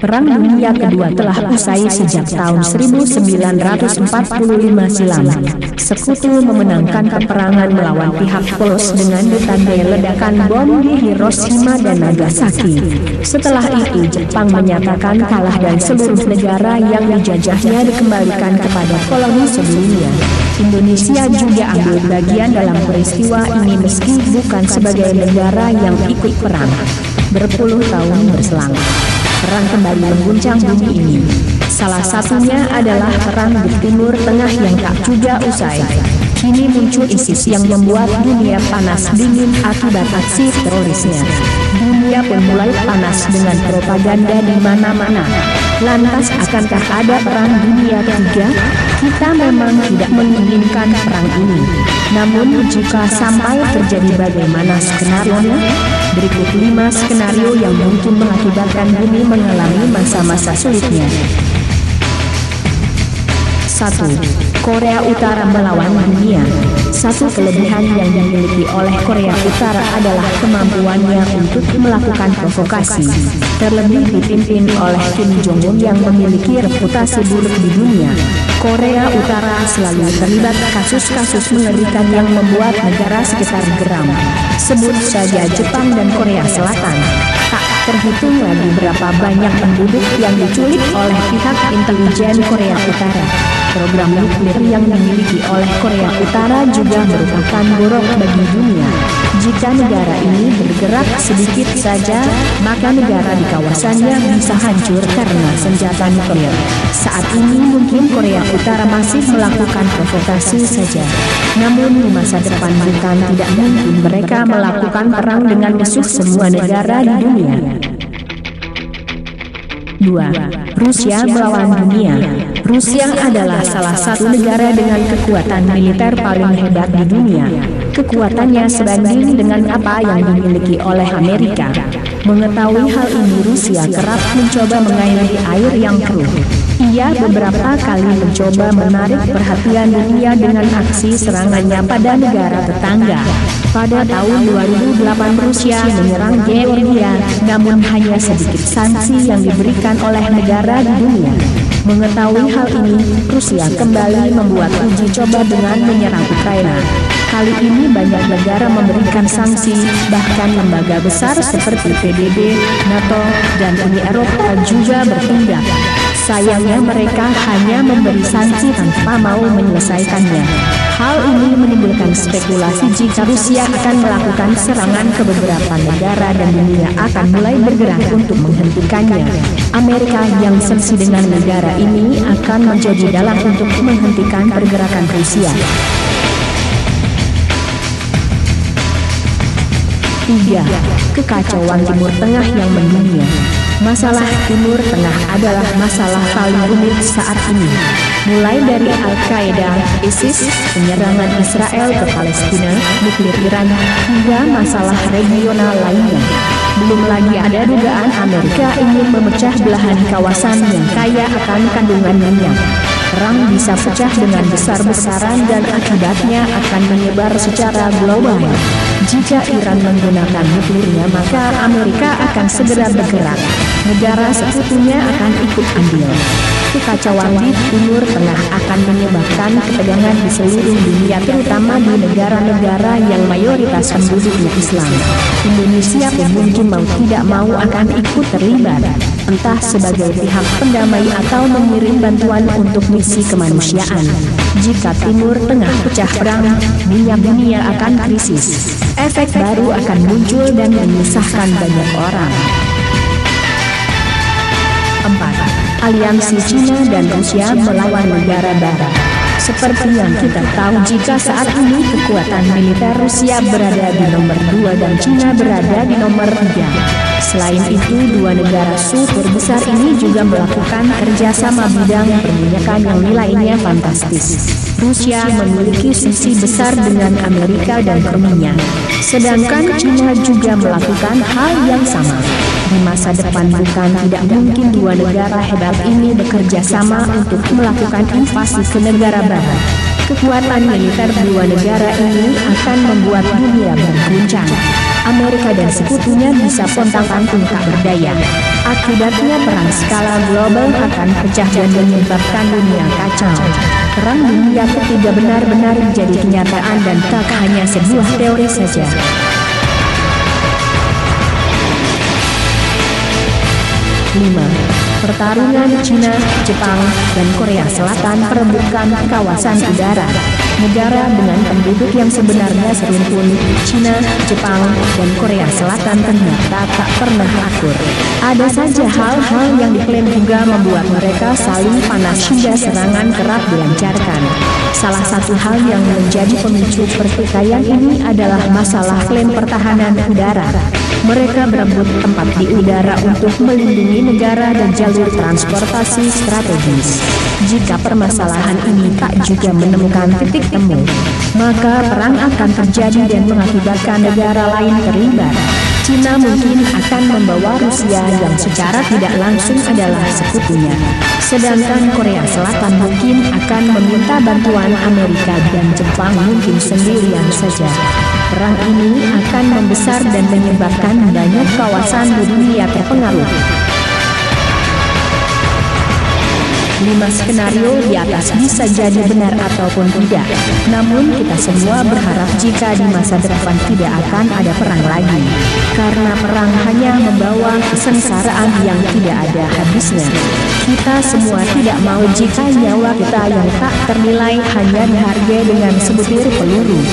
Perang Dunia Kedua telah usai sejak tahun 1945 silam. Sekutu memenangkan peperangan melawan pihak Polos dengan ditandai ledakan bom di Hiroshima dan Nagasaki. Setelah itu Jepang menyatakan kalah dan seluruh negara yang dijajahnya dikembalikan kepada koloni sebelumnya. Indonesia juga ambil bagian dalam peristiwa ini meski bukan sebagai negara yang ikut perang. Berpuluh tahun berselang, perang kembali mengguncang bumi ini. Salah satunya adalah perang di Timur Tengah yang tak juga usai. Kini muncul ISIS yang membuat dunia panas dingin akibat aksi terorisnya. Dunia pun mulai panas dengan propaganda di mana-mana. Lantas akankah ada perang dunia ketiga? Kita memang tidak menginginkan perang ini. Namun jika sampai terjadi, bagaimana skenarionya? Berikut 5 skenario yang mungkin mengakibatkan bumi mengalami masa-masa sulitnya. 1. Korea Utara melawan dunia. Satu kelebihan yang dimiliki oleh Korea Utara adalah kemampuannya untuk melakukan provokasi. Terlebih dipimpin oleh Kim Jong-un yang memiliki reputasi buruk di dunia. Korea Utara selalu terlibat kasus-kasus mengerikan yang membuat negara sekitar geram. Sebut saja Jepang dan Korea Selatan. Tak terhitung lagi berapa banyak penduduk yang diculik oleh pihak intelijen Korea Utara. Program nuklir yang dimiliki oleh Korea Utara juga merupakan borok bagi dunia. Jika negara ini bergerak sedikit saja, maka negara di kawasannya bisa hancur karena senjata nuklir. Saat ini mungkin Korea Utara masih melakukan provokasi saja. Namun di masa depan bukan tidak mungkin mereka melakukan perang dengan musuh semua negara di dunia. 2. Rusia melawan dunia. Rusia adalah salah satu negara dengan kekuatan militer paling hebat di dunia. Kekuatannya sebanding dengan apa yang dimiliki oleh Amerika. Mengetahui hal ini, Rusia kerap mencoba mengairi air yang keruh. Ia beberapa kali mencoba menarik perhatian dunia dengan aksi serangannya pada negara tetangga. Pada tahun 2008 Rusia menyerang Georgia, namun hanya sedikit sanksi yang diberikan oleh negara di dunia. Mengetahui hal ini, Rusia kembali membuat uji coba dengan menyerang Ukraina. Kali ini banyak negara memberikan sanksi, bahkan lembaga besar seperti PBB, NATO, dan Uni Eropa juga bertindak. Sayangnya mereka hanya memberi sanksi tanpa mau menyelesaikannya. Hal ini menimbulkan spekulasi jika Rusia akan melakukan serangan ke beberapa negara dan dunia akan mulai bergerak untuk menghentikannya. Amerika yang sensi dengan negara ini akan menjadi dalang untuk menghentikan pergerakan Rusia. 3. Kekacauan Timur Tengah yang mendunia. Masalah Timur Tengah adalah masalah paling rumit saat ini. Mulai dari Al-Qaeda, ISIS, penyerangan Israel ke Palestina, nuklir Iran, hingga masalah regional lainnya. Belum lagi ada dugaan Amerika ingin memecah belahan kawasan yang kaya akan kandungan minyak. Perang bisa pecah dengan besar-besaran dan akibatnya akan menyebar secara global. Jika Iran menggunakan nuklirnya, maka Amerika akan segera bergerak. Negara sekutunya akan ikut andil. Kekacauan di Timur Tengah akan menyebabkan ketegangan di seluruh dunia, terutama di negara-negara yang mayoritas penduduknya Islam. Indonesia pun mungkin mau tidak mau akan ikut terlibat, entah sebagai pihak pendamai atau mengirim bantuan untuk misi kemanusiaan. Jika Timur Tengah pecah perang, minyak dunia akan krisis. Efek baru akan muncul dan menyusahkan banyak orang. 4. Aliansi Cina dan Rusia melawan negara barat. Seperti yang kita tahu, jika saat ini kekuatan militer Rusia berada di nomor 2 dan Cina berada di nomor 3. Selain itu, dua negara super besar ini juga melakukan kerjasama bidang perminyakan yang nilainya fantastis. Rusia memiliki sisi besar dengan Amerika dan Rusia. Sedangkan Cina juga melakukan hal yang sama. Di masa depan bukan tidak mungkin dua negara hebat ini bekerja sama untuk melakukan invasi ke negara barat. Kekuatan militer dua negara ini akan membuat dunia berguncang. Amerika dan sekutunya bisa pontang-panting tak berdaya. Akibatnya perang skala global akan pecah dan menyebabkan dunia kacau. Perang Dunia Ketiga benar-benar menjadi kenyataan dan tak hanya sebuah teori saja. 5. Pertarungan Cina, Jepang, dan Korea Selatan perebutkan kawasan udara. Negara dengan penduduk yang sebenarnya serumpun, Cina, Jepang, dan Korea Selatan ternyata tak pernah akur. Ada saja hal-hal yang diklaim juga membuat mereka saling panas hingga serangan kerap dilancarkan. Salah satu hal yang menjadi pemicu pertikaian ini adalah masalah klaim pertahanan udara. Mereka berebut tempat di udara untuk melindungi negara dan jalur transportasi strategis. Jika permasalahan ini tak juga menemukan titik temu, maka perang akan terjadi dan mengakibatkan negara lain terlibat. Cina mungkin akan membawa Rusia yang secara tidak langsung adalah sekutunya. Sedangkan Korea Selatan mungkin akan meminta bantuan Amerika dan Jepang mungkin sendirian saja. Perang ini akan membesar dan menyebabkan banyak kawasan di dunia terpengaruh. 5 skenario di atas bisa jadi benar ataupun tidak. Namun kita semua berharap jika di masa depan tidak akan ada perang lagi. Karena perang hanya membawa kesengsaraan yang tidak ada habisnya. Kita semua tidak mau jika nyawa kita yang tak ternilai hanya dihargai dengan sebutir peluru.